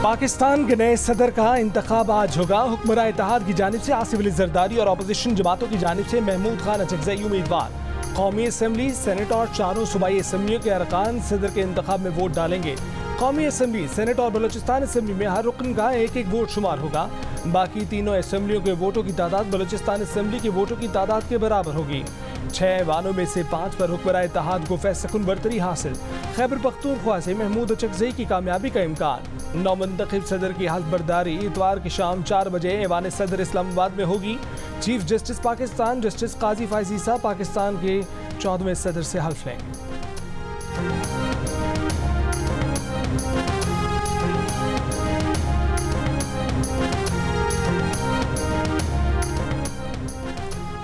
पाकिस्तान के नए सदर का इंतखाब आज होगा। हुक्मरान इत्तेहाद की जानिब से आसिफ अली जरदारी और अपोजिशन जमातों की जानिब से महमूद खान अचकजई उम्मीदवार। कौमी असम्बली, सेनेट और चारों सूबाई असम्बलियों के अरकान सदर के इंतखाब में वोट डालेंगे। कौमी असम्बली, सेनेट और बलूचिस्तान असम्बली में हर रुकन का एक एक वोट शुमार होगा। बाकी तीनों असम्बलियों के वोटों की तादाद बलूचिस्तान असम्बली के वोटों की तादाद के बराबर होगी। 6 ऐवानों में से 5 पर हुक्मरान इत्तेहाद को फैसलकुन बरतरी हासिल। खैबर पख्तूनख्वा से महमूद अचकजई की कामयाबी का इम्कान। नौमंतखब सदर की हल्फ बर्दारी इतवार की शाम 4 बजे ऐवान सदर इस्लामाबाद में होगी। चीफ जस्टिस पाकिस्तान जस्टिस काजी फायज ईसा पाकिस्तान के 14वें सदर से हल्फ लेंगे।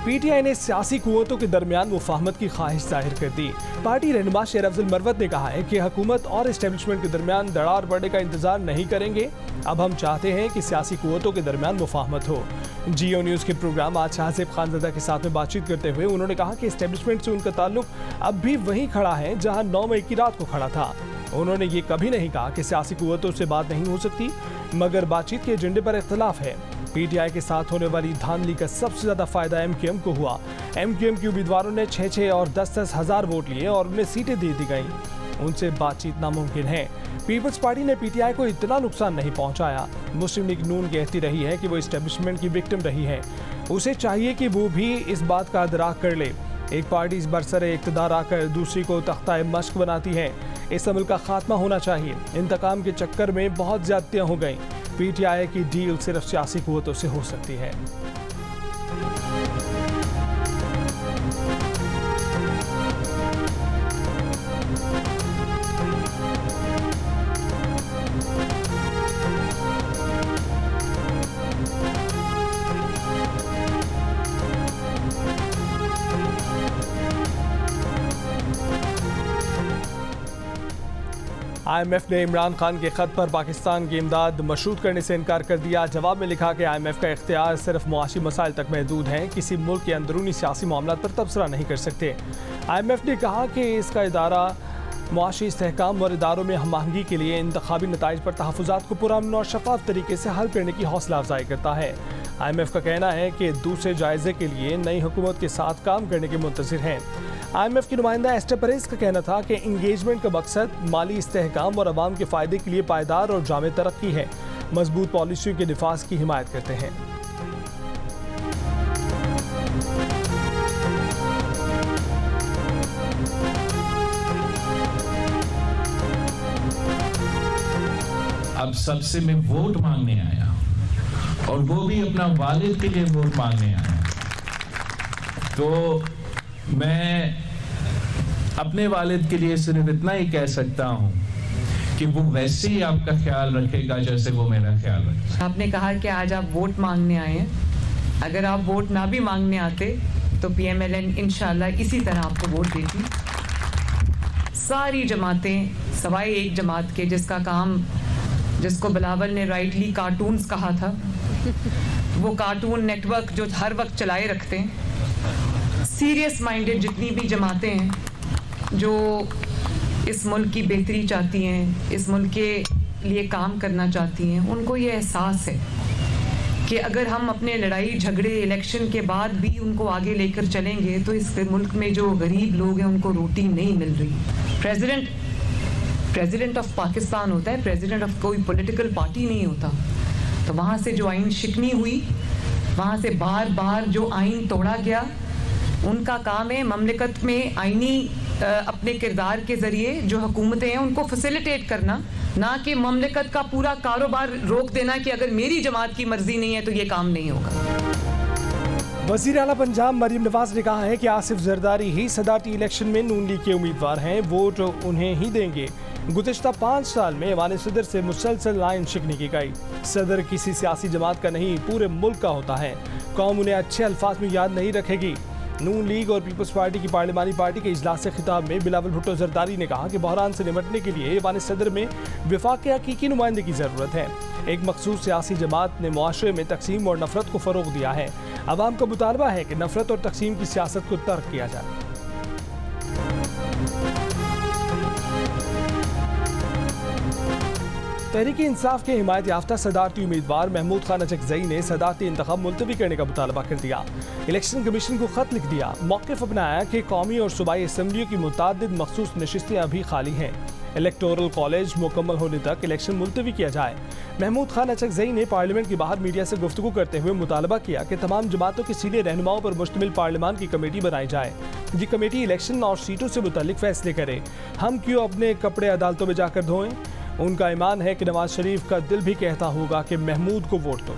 पीटीआई ने सियासी कुव्वतों के दरमियान मुफाहमत की ख्वाहिश जाहिर कर दी। पार्टी रहनुमा शेर अफजल मरवत ने कहा है कि हुकूमत और एस्टेब्लिशमेंट के दरमियान दरार बढ़ने का इंतजार नहीं करेंगे। अब हम चाहते हैं कि सियासी कुव्वतों के दरमियान मुफाहमत हो। जियो न्यूज़ के प्रोग्राम आज शाहजेब खानज़ादा के साथ में बातचीत करते हुए उन्होंने कहा कि एस्टेब्लिशमेंट से उनका ताल्लुक अब भी वहीं खड़ा है जहाँ 9 मई की रात को खड़ा था। उन्होंने ये कभी नहीं कहा कि सियासी कुव्वतों से बात नहीं हो सकती, मगर बातचीत के एजेंडे पर इख्तलाफ है। पीटीआई के साथ होने वाली धांधली का सबसे ज्यादा फायदा एमक्यूएम को हुआ। एमक्यूएम के उम्मीदवारों ने 6-6 और 10-10 हजार वोट लिए और उन्हें सीटें दे दी गईं। उनसे बातचीत नामुमकिन है। पीपल्स पार्टी ने पीटीआई को इतना नुकसान नहीं पहुंचाया। मुस्लिम लीग नून कहती रही है कि वो एस्टेब्लिशमेंट की विक्टिम रही है। उसे चाहिए कि वो भी इस बात का अदराक कर ले। एक पार्टी इस बरसरे इक़्तिदार आकर दूसरी को तख्ता मश्क बनाती है। इस अमल का खात्मा होना चाहिए। इंतकाम के चक्कर में बहुत ज्यादतियां हो गईं। पीटीआई की डील सिर्फ सियासी कुव्वतों से हो सकती है। IMF ने इमरान खान के खत पर पाकिस्तान की इमदाद मशरूत करने से इनकार कर दिया। जवाब में लिखा कि IMF का इख्तियार सिर्फ मुआशी मसाइल तक महदूद है, किसी मुल्क के अंदरूनी सियासी मामलात पर तबसरा नहीं कर सकते। IMF ने कहा कि इसका इदारा मुआशी इस्तेहकाम और इदारों में हम आहंगी के लिए इंतखाबी नताइज पर तहफ़्फ़ुज़ात को पुरअमन और शफाफ तरीके से हल करने की हौसला अफजाई करता है। IMF का कहना है कि दूसरे जायजे के लिए नई हुकूमत के साथ काम करने के मुंतज़िर हैं। IMF की नुमाइंदा एस्टर परेज का कहना था कि इंगेजमेंट का मकसद माली इस्तेहकाम और अवाम के फ़ायदे के लिए पायदार और जामे तरक्की है। मजबूत पॉलिसियों के निफाज की हिमायत करते हैं। अब सबसे मैं वोट मांगने आया और वो भी अपना वालिद के लिए वोट मांगने आया। तो मैं अपने वालिद के लिए सिर्फ इतना ही कह सकता हूँ कि वो वैसे ही आपका ख्याल रखेगा जैसे वो मेरा ख्याल रखेगा। आपने कहा कि आज आप वोट मांगने आए हैं। अगर आप वोट ना भी मांगने आते तो PMLN इंशाल्लाह इसी तरह आपको वोट देती। सारी जमातें सवाए एक जमात के जिसको बिलावल ने राइटली कार्टून्स कहा था, वो कार्टून नेटवर्क जो हर वक्त चलाए रखते हैं। सीरियस माइंडेड जितनी भी जमातें हैं जो इस मुल्क की बेहतरी चाहती हैं, इस मुल्क के लिए काम करना चाहती हैं, उनको ये एहसास है कि अगर हम अपने लड़ाई झगड़े इलेक्शन के बाद भी उनको आगे लेकर चलेंगे तो इस मुल्क में जो गरीब लोग हैं उनको रोटी नहीं मिल रही। प्रेसिडेंट ऑफ पाकिस्तान होता है, प्रेसिडेंट ऑफ कोई पॉलिटिकल पार्टी नहीं होता। तो वहाँ से जो आइन शिकनी हुई, वहाँ से बार बार जो आइन तोड़ा गया, उनका काम है ममलिकत में आइनी अपने किरदार के ज़रिए जो हुकूमतें हैं उनको फैसिलिटेट करना, ना कि ममलिकत का पूरा कारोबार रोक देना कि अगर मेरी जमात की मर्जी नहीं है तो ये काम नहीं होगा। वज़ीर आला पंजाब मरीम नवाज ने कहा है कि आसिफ जरदारी ही सदारती इलेक्शन में नून लीग के उम्मीदवार हैं, वोट उन्हें ही देंगे। गुज़िश्ता 5 साल में ऐवान सदर से मुसलसल लाइन शिकनी की गई। सदर किसी सियासी जमात का नहीं, पूरे मुल्क का होता है। कौम उन्हें अच्छे अल्फाज में याद नहीं रखेगी। नून लीग और पीपल्स पार्टी की पार्लिमानी पार्टी के इजलास से खिताब में बिलावल भुट्टो जरदारी ने कहा कि बहरान से निपटने के लिए ऐवान सदर में विफाक के हकीकी नुमाइंदे की ज़रूरत है। एक मखसूस सियासी जमात ने मुआशरे में तकसीम और नफरत को फ़रोग दिया है। अवाम का मुतालबा है कि नफरत और तकसीम की सियासत को तर्क किया जाए। तहरीक इंसाफ के हिमायत याफ्ता सदारती उम्मीदवार महमूद खान अचकजई ने सदारती इंतखाब मुलतवी करने का मुतालबा कर दिया। इलेक्शन कमीशन को खत लिख दिया, मौक़िफ़ अपनाया कि कौमी और सूबाई असम्बलियों की मुतादिद मखसूस नशिस्तें अभी खाली हैं। इलेक्टोरल कॉलेज मुकम्मल होने तक इलेक्शन मुलतवी किया जाए। महमूद खान अचकजई ने पार्लियामेंट के बाहर मीडिया से गुफ्तगू करते हुए मुतालबा किया कि तमाम जमातों के सीनियर रहनुमाओं पर मुश्तमिल पार्लियामान की कमेटी बनाई जाए। ये कमेटी इलेक्शन और सीटों से मुतल्लिक फैसले करे। हम क्यों अपने कपड़े अदालतों में जाकर धोएं? उनका ईमान है कि नवाज शरीफ का दिल भी कहता होगा कि महमूद को वोट दो।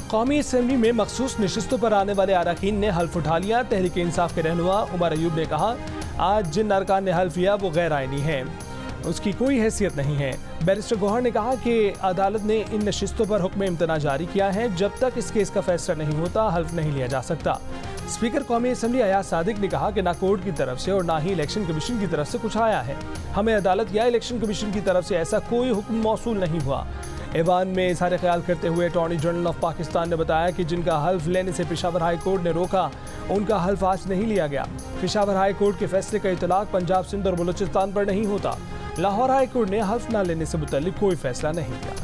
कौमी असम्बली में मखसूस नशिस्तों पर आने वाले अरकान ने हल्फ उठा लिया। तहरीक इंसाफ के रहनुमा उमर अयूब ने कहा, आज जिन अरकान ने हल्फ लिया वो गैर आईनी है, उसकी कोई हैसियत नहीं है। बैरिस्टर गौहर ने कहा कि अदालत ने इन नशिस्तों पर हुक्म इम्तना जारी किया है, जब तक इस केस का फैसला नहीं होता हल्फ नहीं लिया जा सकता। स्पीकर कौमी असम्बली अयाज सादिक ने कहा कि ना कोर्ट की तरफ से और ना ही इलेक्शन कमीशन की तरफ से कुछ आया है। हमें अदालत या इलेक्शन कमीशन की तरफ से ऐसा कोई हुक्म मौसूल नहीं हुआ। ऐवान में इज़हार ख्याल करते हुए अटॉर्नी जनरल ऑफ पाकिस्तान ने बताया कि जिनका हल्फ लेने से पेशावर हाई कोर्ट ने रोका, उनका हल्फ आज नहीं लिया गया। पेशावर हाई कोर्ट के फैसले का इतलाक पंजाब, सिंध और बलूचिस्तान पर नहीं होता। लाहौर हाई कोर्ट ने हल्फ न लेने से मुतल्लिक कोई फैसला नहीं किया।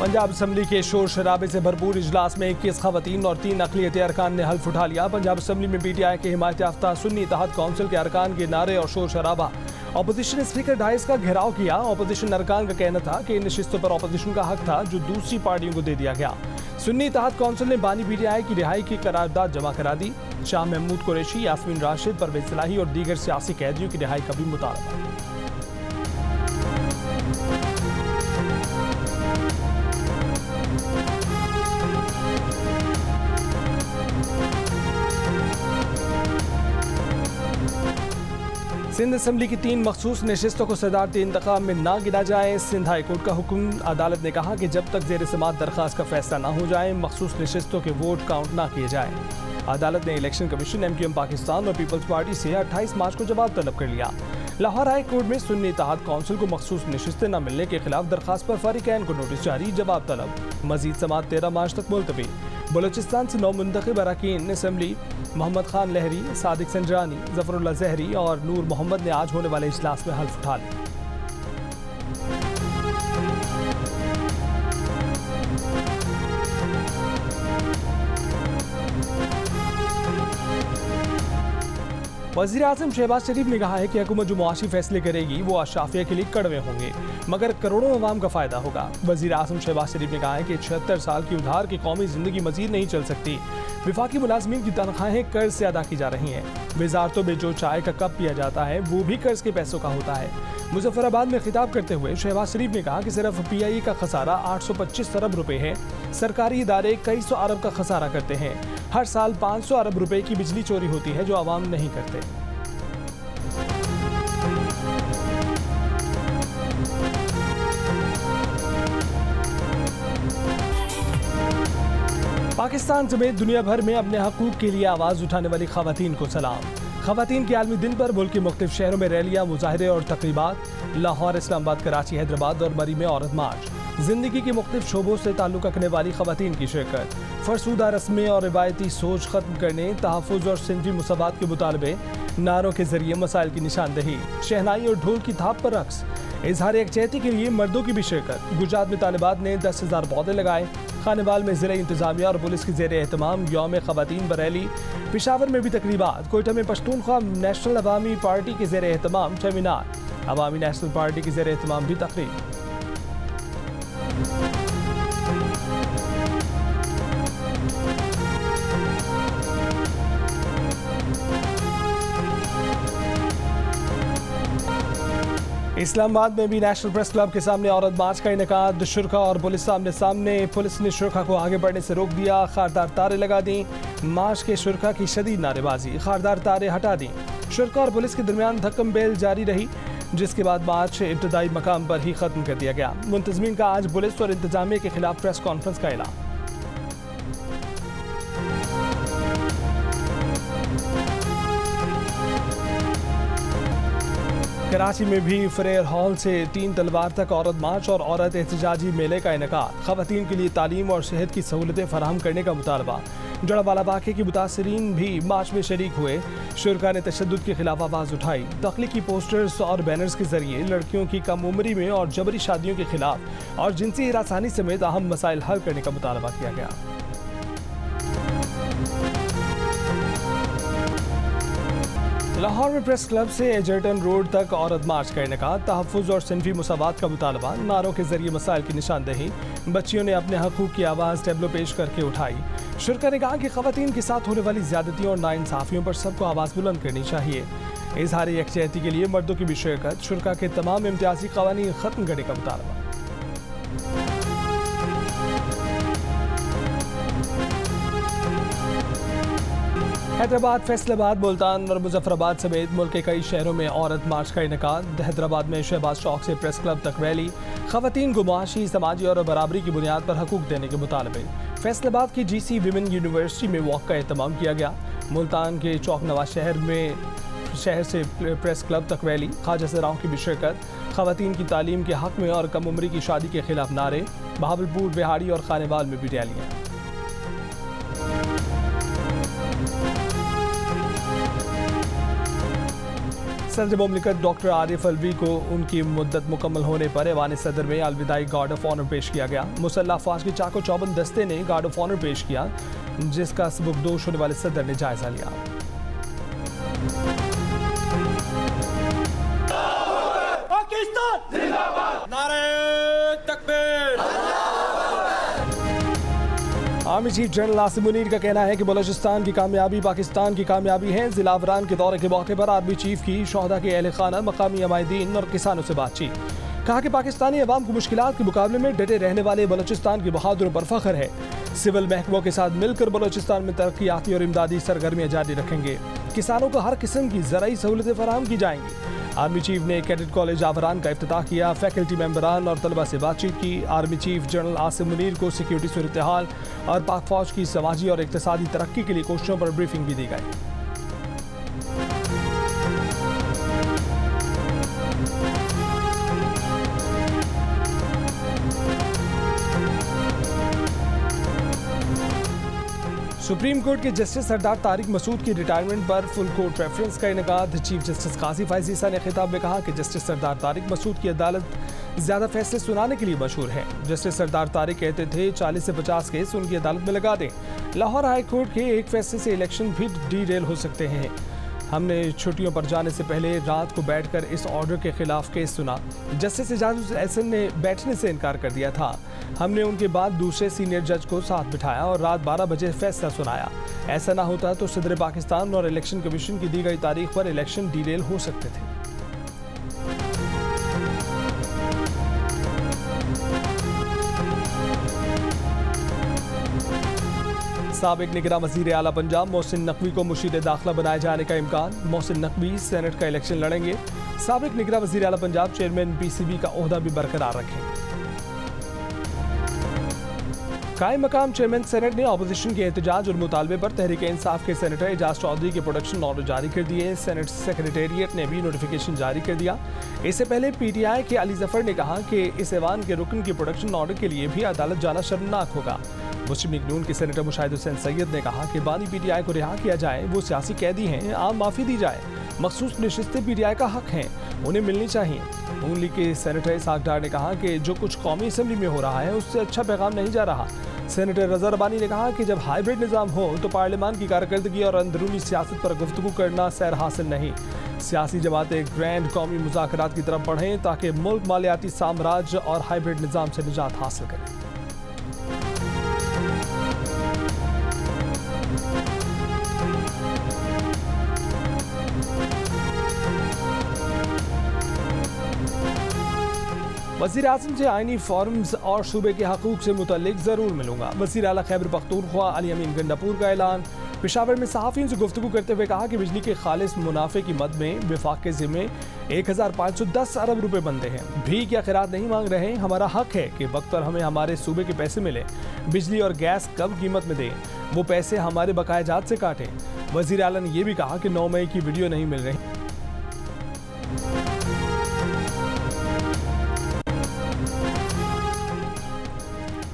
पंजाब असम्बली के शोर शराबे से भरपूर इजलास में 21 खवातीन और 3 अक़लियती अरकान ने हल्फ उठा लिया। पंजाब असम्बली में PTI के हिमायत याफ्ता सुन्नी इत्तेहाद कौंसिल के अरकान के नारे और शोर शराबा। अपोजिशन स्पीकर डाइस का घेराव किया। अपोजिशन अरकान का कहना था कि इन नशिस्तों पर अपोजिशन का हक था, जो दूसरी पार्टियों को दे दिया गया। सुन्नी इत्तेहाद कौंसिल ने बानी PTI की रिहाई की करारदाद जमा करा दी। शाह महमूद कुरैशी, यास्मीन राशिद, परवेज सलाही और दीगर सियासी कैदियों की रिहाई का भी मुतालबा। सिंध असम्बली की 3 मखसूस नशिस्तों को सदारती इंतखाब में ना गिना जाए। सिंध हाई कोर्ट का हुक्म। अदालत ने कहा कि जब तक ज़ेर समाअत दरख्वास्त का फैसला ना हो जाए, मखसूस नशिस्तों के वोट काउंट ना किए जाए। अदालत ने इलेक्शन कमीशन, MQM पाकिस्तान और पीपल्स पार्टी से 28 मार्च को जवाब तलब कर लिया। लाहौर हाई कोर्ट में सुन्नी इत्तेहाद कौंसिल को मखसूस नशिस्तें न मिलने के खिलाफ दरख्वास्त पर फारिकैन को नोटिस जारी, जवाब तलब। मजीद समाअत 13 मार्च तक मुलतवी। बलूचिस्तान से 9 मुंतखब अरकान असम्बली मोहम्मद खान लहरी, सादिक संजरानी, जफरुल्लाह जहरी और नूर मोहम्मद ने आज होने वाले इजलास में हल्फ उठा लिया। वज़ीर आज़म शहबाज शरीफ ने कहा है कि हुकूमत जो मुआशी फैसले करेगी वो अशराफिया के लिए कड़वे होंगे, मगर करोड़ों अवाम का फ़ायदा होगा। वज़ीर आज़म शहबाज शरीफ ने कहा है कि 76 साल की उधार की कौमी ज़िंदगी मज़ीद नहीं चल सकती। विफाकी मुलाजमीन की तनख्वाहें कर्ज से अदा की जा रही हैं। वजारतों में जो चाय का कप पिया जाता है वो भी कर्ज के पैसों का होता है। मुजफ्फराबाद में खिताब करते हुए शहबाज शरीफ ने कहा कि सिर्फ PIA का खसारा 825 अरब रुपए है। सरकारी इदारे कई सौ अरब का खसारा करते हैं। हर साल 500 अरब रुपए की बिजली चोरी होती है, जो आवाम नहीं करते। पाकिस्तान समेत दुनिया भर में अपने हकूक के लिए आवाज़ उठाने वाली खवातीन को सलाम। खवातीन के आलमी दिन पर मुल्क के मुख्तलिफ शहरों में रैलियाँ, मुजाहरे और तकरीबात। लाहौर, इस्लामाबाद, कराची, हैदराबाद और मरी में औरत मार्च। जिंदगी के मुख्तलिफ शोबों से ताल्लुक़ रखने वाली खवातीन की शिरकत। फरसूदा रस्में और रिवायती सोच ख़त्म करने, तहफ़्फ़ुज़ और सिनफ़ी मुसावात के मुतालबे। नारों के जरिए मसाइल की निशानदही। शहनाई और ढोल की थाप पर रक्स। इजहार यकजहती के लिए मर्दों की भी शिरकत। गुजरात में तालिबात ने 10,000 पौधे लगाए। खानेवाल में ज़िला इंतज़ामिया और पुलिस की ज़ेर एहतमाम यौम ख़वातीन बरैली। पेशावर में भी तकरीबात। कोयटा में पश्तूनख्वा नेशनल अवामी पार्टी के ज़ेर एहतमाम सेमिनार। अवामी नेशनल पार्टी की ज़ेर एहतमाम भी तकरीब। इस्लामाबाद में भी नेशनल प्रेस क्लब के सामने औरत मार्च का इनेकाद। शुरा और पुलिस सामने सामने, पुलिस ने शुरा को आगे बढ़ने से रोक दिया, खारदार तारे लगा दी। मार्च के शुरा की शदीद नारेबाजी, खारदार तारे हटा दी। शुरा और पुलिस के दरमियान धक्कम बेल जारी रही, जिसके बाद मार्च इब्तदाई मकाम पर ही खत्म कर दिया गया। मुंतजमीन का आज पुलिस और इंतजामिया के खिलाफ प्रेस कॉन्फ्रेंस का ऐलान। कराची में भी फ्रेयर हॉल से 3 तलवार तक औरत मार्च और औरत एहतजाजी मेले का इनेकाद। खवातीन के लिए तालीम और सेहत की सहूलतें फराहम करने का मुतालबा। जड़ावाला वाक़े की मुतासरीन भी मार्च में शरीक हुए। शुरा ने तशद्दुद के खिलाफ आवाज़ उठाई। तख्लीकी पोस्टर्स और बैनर्स के जरिए लड़कियों की कम उम्री में और जबरी शादियों के खिलाफ और जिनसी हिरासानी समेत अहम मसाइल हल करने का मुतालबा किया गया। लाहौर में प्रेस क्लब से एजर्टन रोड तक औरत मार्च का इनेकाद। तहफ़्फ़ुज़ और सिनफी मुसावात का मुतालबा, नारों के जरिए मसाइल की निशानदेही। बच्चियों ने अपने हकूक़ की आवाज़ टैब्लो पेश करके उठाई। शुरा ने कहा कि ख़वातीन के साथ होने वाली ज़्यादतियों और नाइंसाफ़ियों पर सबको आवाज़ बुलंद करनी चाहिए। इज़हार यकजहती के लिए मर्दों की भी शिरकत। शुरा के तमाम इम्तियाज़ी क़वानीन ख़त्म करने का मुतालबा। हैदराबाद, फैसलाबाद, मुल्तान और मुजफ्फराबाद समेत मुल्क के कई शहरों में औरत मार्च का इनेकाद। हैदराबाद में शहबाज चौक से प्रेस क्लब तक रैली। ख़वातीन को मुआशी, समाजी और बराबरी की बुनियाद पर हकूक़ देने के मुतालबे। फैसलाबाद की GC विमेन यूनिवर्सिटी में वॉक का एहतमाम किया गया। मुल्तान के चौक नवाज शहर से प्रेस क्लब तक रैली। ख्वाजा सराओं की भी शिरकत। ख़वातीन की तालीम के हक़ में और कम उम्री की शादी के खिलाफ नारे। बहावलपुर, बिहाड़ी और खानेवाल में भी रैलियाँ। सदर मुमलिकत डॉक्टर आरिफ अलवी को उनकी मुद्दत मुकम्मल होने पर ऐवान सदर में अलविदाई गार्ड ऑफ ऑनर पेश किया गया। मुसल्लह अफवाज के चाको चौबंद दस्ते ने गार्ड ऑफ ऑनर पेश किया, जिसका सबकदोश होने वाले सदर ने जायजा लिया। पाकिस्तान जिंदाबाद, नारे तकबीर। Army chief general Asim Munir का कहना है कि बलोचिस्तान की कामयाबी पाकिस्तान की कामयाबी है। जिला अवरान के दौरे के मौके पर आर्मी चीफ की शोहदा के अहल खाना, मकामी अमायदीन और किसानों से बातचीत। कहा कि पाकिस्तानी अवाम को मुश्किलात के मुकाबले में डटे रहने वाले बलोचिस्तान के बहादुरों पर फख्र है। सिविल महकमों के साथ मिलकर बलोचिस्तान में तरक्याती और इमदादी सरगर्मियाँ जारी रखेंगे। किसानों को हर किस्म की ज़राई सहूलतें फराहम की जाएंगी। आर्मी चीफ ने कैडेट कॉलेज आवारान का इफ्तिताह किया। फैकल्टी मेंबरान और तलबा से बातचीत की। Army chief general Asim Munir को सिक्योरिटी सूरत हाल और पाक फौज की समाजी और इक्तिसादी तरक्की के लिए कोशिशों पर ब्रीफिंग भी दी गई। सुप्रीम कोर्ट के जस्टिस सरदार तारिक मसूद की रिटायरमेंट पर फुल कोर्ट रेफरेंस का इनेकाद। चीफ जस्टिस काजी फायज़ ईसा ने खिताब में कहा कि जस्टिस सरदार तारिक मसूद की अदालत ज़्यादा फैसले सुनाने के लिए मशहूर है। जस्टिस सरदार तारिक कहते थे 40 से 50 केस उनकी अदालत में लगा दें। लाहौर हाई कोर्ट के एक फैसले से इलेक्शन भी डीरेल हो सकते हैं। हमने छुट्टियों पर जाने से पहले रात को बैठकर इस ऑर्डर के खिलाफ केस सुना। जस्टिस एजाज एहसन ने बैठने से इनकार कर दिया था। हमने उनके बाद दूसरे सीनियर जज को साथ बिठाया और रात 12 बजे फैसला सुनाया। ऐसा ना होता तो सदर पाकिस्तान और इलेक्शन कमीशन की दी गई तारीख पर इलेक्शन डीरेल हो सकते थे। साबिक निगरां वज़ीर आला पंजाब मोहसिन नकवी को मुशीर दाखिला बनाए जाने का इम्कान। मोहसिन नकवी सेनेट का इलेक्शन लड़ेंगे। साबिक निगरां वज़ीर आला पंजाब चेयरमैन PCB का ओहदा भी बरकरार रखेंगे। कायम मकाम चेयरमैन सेनेट ने अपोजिशन के एहतजाज और मुतालबे पर तहरीक इंसाफ के सेनेटर एजाज चौधरी के प्रोटेक्शन ऑर्डर जारी कर दिए। सेनेट सेक्रेटेरिएट ने भी नोटिफिकेशन जारी कर दिया। इससे पहले PTI के अली जफर ने कहा कि इस ऐवान के रुकन के प्रोटेक्शन ऑर्डर के लिए भी अदालत जाना शर्मनाक होगा। मुस्लिम लीग नून के सेनेटर मुशाहिद हुसैन सैयद ने कहा कि बानी PTI को रिहा किया जाए, वो सियासी कैदी हैं, आम माफ़ी दी जाए। मखसूस नशिस्तें PTI का हक हैं, उन्हें मिलनी चाहिए। नून लीग के सेनेटर इसाक डार ने कहा कि जो कुछ कौमी असम्बली में हो रहा है उससे अच्छा पैगाम नहीं जा रहा। सेनेटर रज़ा रबानी ने कहा कि जब हाइब्रिड निज़ाम हो तो पार्लियामान की कारकर्दगी और अंदरूनी सियासत पर गुफ्तगू करना सैर हासिल नहीं। सियासी जमातें ग्रैंड कौमी मुज़ाकरात की तरफ बढ़ें ताकि मुल्क मालियाती साम्राज्य और हाइब्रिड निज़ाम से निजात हासिल करें। वज़ीर आज़म से आइनी फॉर्म्स और सूबे के हकूक़ से मुतल्लिक ज़रूर मिलूंगा। वज़ीर आला खैबर पख्तूनख्वा अली अमीन गंडापुर का ऐलान। पेशावर में सहाफ़ियों से गुफ्तगू करते हुए कहा कि बिजली के खालिस मुनाफे की मद में वफाक के ज़िम्मे 1510 अरब रुपए बनते हैं। भीख या खिरात नहीं मांग रहे, हमारा हक है कि वक्त पर हमें हमारे सूबे के पैसे मिले। बिजली और गैस कम कीमत में दें, वो पैसे हमारे बकाया जात से काटें। वज़ीर आला ने यह भी कहा कि 9 मई की वीडियो नहीं मिल रही।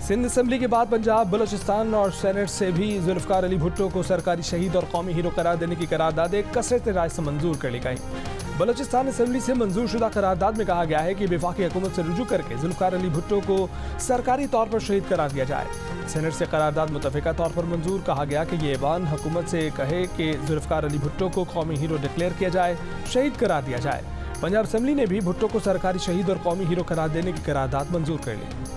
सिंध असम्बली के बाद पंजाब, बलोचिस्तान और सेनेट से भी जुल्फ़िकार अली भुट्टो को सरकारी शहीद और कौमी हीरो करार देने की करारदाद कसरत राय से मंजूर कर ली गई। बलोचिस्तान असम्बली से मंजूर शुदा करारदाद में कहा गया है कि वफाकी हुकूमत से रुजू करके जुल्फ़िकार अली भुट्टो को सरकारी तौर पर शहीद करार दिया जाए। सेनेट से करारदाद मुतफ़िका तौर पर मंजूर। कहा गया कि ये ऐवान हुकूमत से कहे कि जुल्फ़िकार अली भुट्टो को कौमी हीरो डिक्लेयर किया जाए, शहीद करार दिया जाए। पंजाब असम्बली ने भी भुट्टो को सरकारी शहीद और कौमी हीरो करार देने की करारदाद मंजूर कर ली।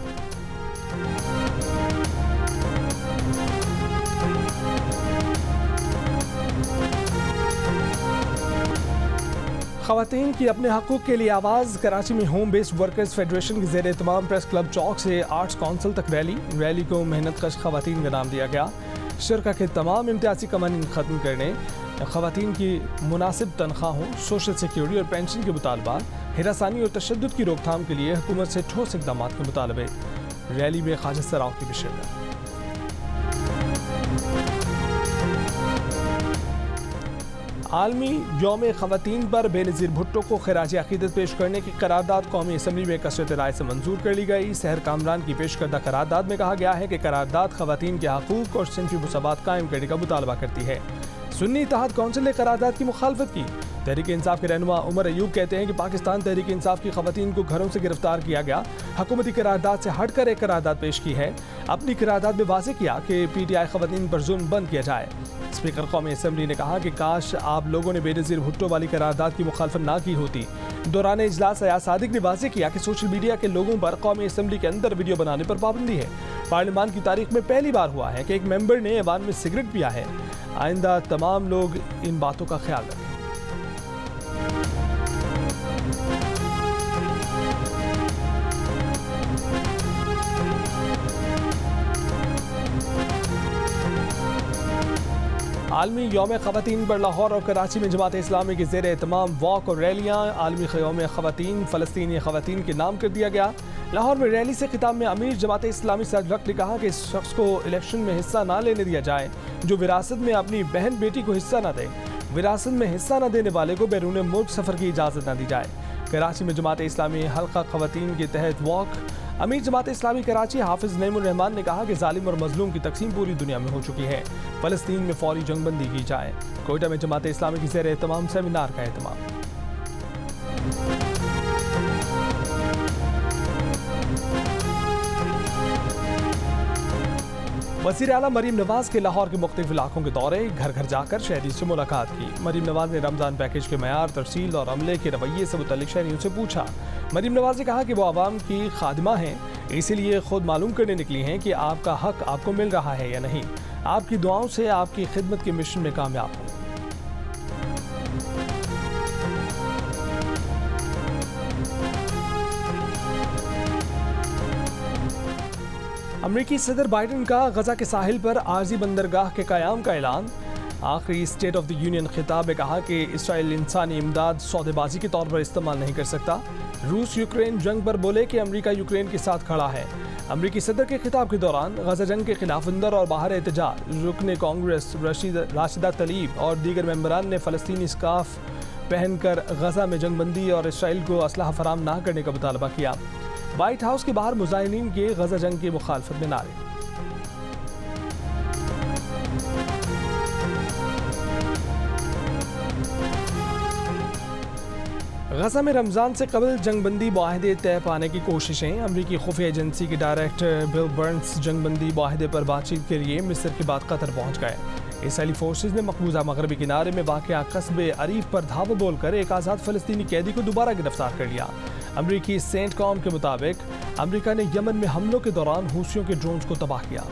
ख़वातीन की अपने हकूक़ के लिए आवाज़। कराची में होम बेस्ड वर्कर्स फेडरेशन के ज़ेर एहतमाम प्रेस क्लब चौक से आर्ट्स काउंसिल तक रैली को मेहनत कश ख़वातीन का नाम दिया गया। शुरा के तमाम इम्तियाज़ी कवानीन ख़त्म करने, ख़वातीन की मुनासिब तनख्वाहों, सोशल सिक्योरिटी और पेंशन के मुतालबात, हिरासानी और तशद्दुद की रोकथाम के लिए हुकूमत से ठोस इक़दाम के मुतालबे। रैली में ख्वाजा सराव की भी शिरकत। आलमी यौम ख़वातीन पर बेनज़ीर भुट्टो को खिराज अक़ीदत पेश करने की करारदाद कौमी असम्बली में कसरत राय से मंजूर कर ली गई। सहर कामरान की पेश करदा करारदाद में कहा गया है कि करारदाद ख़वातीन के हकूक़ और सिनफ़ी मुसावात कायम करने का मुतालबा करती है। सुन्नी इत्तेहाद कौंसिल ने करारदाद की मुखालफत की। तहरीक इंसाफ के रहनुमा उमर अयूब कहते हैं कि पाकिस्तान तहरीक इंसाफ की ख़वातीन को घरों से गिरफ्तार किया गया, हुकूमती करारदाद से हटकर एक करारदाद पेश की है। अपनी करारदाद में वाज़ेह किया कि PTI ख़वातीन पर जुल्म बंद किया जाए। स्पीकर कौमी असम्बली ने कहा कि काश आप लोगों ने बेनज़ीर भुट्टो वाली करारदाद की मुखालफत ना की होती। दौरान इजलास अयाज सादिक ने वाज़ेह किया कि सोशल मीडिया के लोगों पर कौमी असम्बली के अंदर वीडियो बनाने पर पाबंदी है। पार्लियामान की तारीख में पहली बार हुआ है कि एक मेंबर ने ऐवान में सिगरेट पिया है। आइंदा तमाम लोग इन बातों का ख्याल रखें। आलमी यौम ख़वातीन पर लाहौर और कराची में जमात इस्लामी के ज़ेर एहतमाम वॉक और रैलियाँ। आलमी यौम ख़वातीन फ़लस्तीनी ख़वातीन के नाम कर दिया गया। लाहौर में रैली से खिताब में अमीर जमात इस्लामी सैयद वक्त ने कहा कि इस शख्स को इलेक्शन में हिस्सा ना लेने दिया जाए जो विरासत में अपनी बहन बेटी को हिस्सा न दे। विरासत में हिस्सा न देने वाले को बैरून मुल्क सफ़र की इजाज़त न दी जाए। कराची में जमात इस्लामी हल्का ख़वातीन के तहत वॉक। अमीर जमात इस्लामी कराची हाफिज़ नईमुर रहमान ने कहा कि जालिम और मजलूम की तकसीम पूरी दुनिया में हो चुकी है, फ़लस्तीन में फौरी जंगबंदी की जाए। कोयटा में जमात इस्लामी की ज़ेर एहतमाम सेमिनार का एहतमाम। वज़ीर आला मरीम नवाज के लाहौर के मुख्तलिफ इलाकों के दौरे, घर घर जाकर शहरी से मुलाकात की। मरीम नवाज ने रमज़ान पैकेज के मयार, तरसील और अमले के रवैये से मुतल्लिक़ शहरियों से पूछा। मरीम नवाज ने कहा कि वो आवाम की खादिमा हैं, इसीलिए खुद मालूम करने निकली हैं कि आपका हक आपको मिल रहा है या नहीं। आपकी दुआओं से आपकी खिदमत के मिशन में कामयाब हो। अमरीकी सदर बाइडन का गजा के साहिल पर आर्जी बंदरगाह के क़याम का ऐलान। आखिरी स्टेट ऑफ द यूनियन खिताब में कहा कि इसराइल इंसानी इमदाद सौदेबाजी के तौर पर इस्तेमाल नहीं कर सकता। रूस यूक्रेन जंग पर बोले कि अमेरिका यूक्रेन के साथ खड़ा है। अमरीकी सदर के खिताब के दौरान गजा जंग के खिलाफ अंदर और बाहर एहतजाज। रुकने कांग्रेस राशिदा तलीब और दीगर मेंबरान ने फ़लस्तीनी स्काफ पहनकर गजा में जंगबंदी और इसराइल को असलहा फराम ना करने का मुतालबा किया। व्हाइट हाउस के बाहर मुजाहिदीन के गजा जंग की मुखालफत में नारे। गजा में रमज़ान से कबल जंगबंदी मुआहदे तय पाने की कोशिशें। अमरीकी खुफिया एजेंसी के डायरेक्टर बिल बर्न्स जंगबंदी मुआहदे पर बातचीत के लिए मिस्र के बाद कतर पहुँच गए। इसराइली फोर्सेज ने मकबूजा मगरबी किनारे में वाक़या कस्बे अरीफ पर धावा बोलकर एक आज़ाद फ़लस्तीनी कैदी को दोबारा गिरफ्तार कर लिया। अमरीकी सेंट कॉम के मुताबिक अमरीका ने यमन में हमलों के दौरान हूसियों के ड्रोन्स को तबाह किया।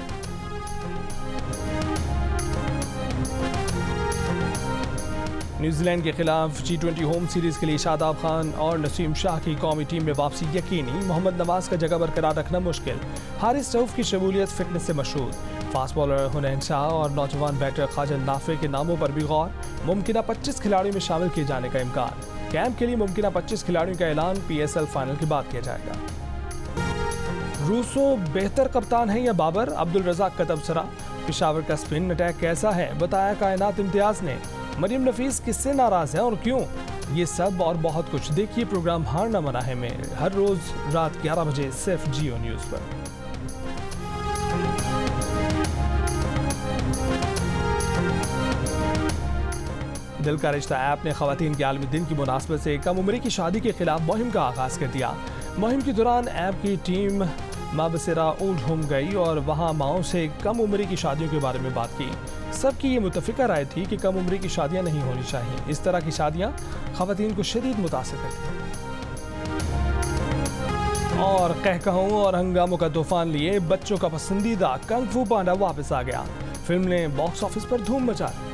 न्यूजीलैंड के खिलाफ T20 होम सीरीज के लिए शादाब खान और नसीम शाह की कौमी टीम में वापसी यकीनी, मोहम्मद नवाज का जगह बरकरार रखना मुश्किल। हारिस रऊफ की शमूलियत फिटनेस से मशहूर। फास्ट बॉलर हुनैन शाह और नौजवान बैटर ख्वाजा नाफे के नामों पर भी गौर। मुमकिन 25 खिलाड़ियों में शामिल किए जाने का इम्कान। कैंप के लिए मुमकिन 25 खिलाड़ियों का ऐलान PSL फाइनल के बाद किया जाएगा। रूसो बेहतर कप्तान है या बाबर? अब्दुल रज़ाक का तबसरा। पेशावर का स्पिन अटैक कैसा है? बताया कायनात इम्तियाज ने। मरियम नफीस किससे नाराज है और क्यों? ये सब और बहुत कुछ देखिए प्रोग्राम हारना मना है में हर रोज रात 11 बजे सिर्फ जियो न्यूज पर। दिल का रिश्ता ऐप ने खवातीन के आलमी दिन की मुनासबत से कम उम्री की शादी के खिलाफ मुहिम का आगाज कर दिया। मुहिम के दौरान ऐप की टीम माबसरा ओल्ड होम गई और वहां माओं से कम उम्री की शादियों के बारे में बात की। सबकी ये मुतफिका राय थी कि कम उम्री की शादियां नहीं होनी चाहिए। इस तरह की शादियां खवातीन को शदीद मुतासिर करती हैं। और कहकहों और हंगामों का तूफान लिए बच्चों का पसंदीदा कंग फू पांडा वापस आ गया। फिल्म ने बॉक्स ऑफिस पर धूम मचा दी।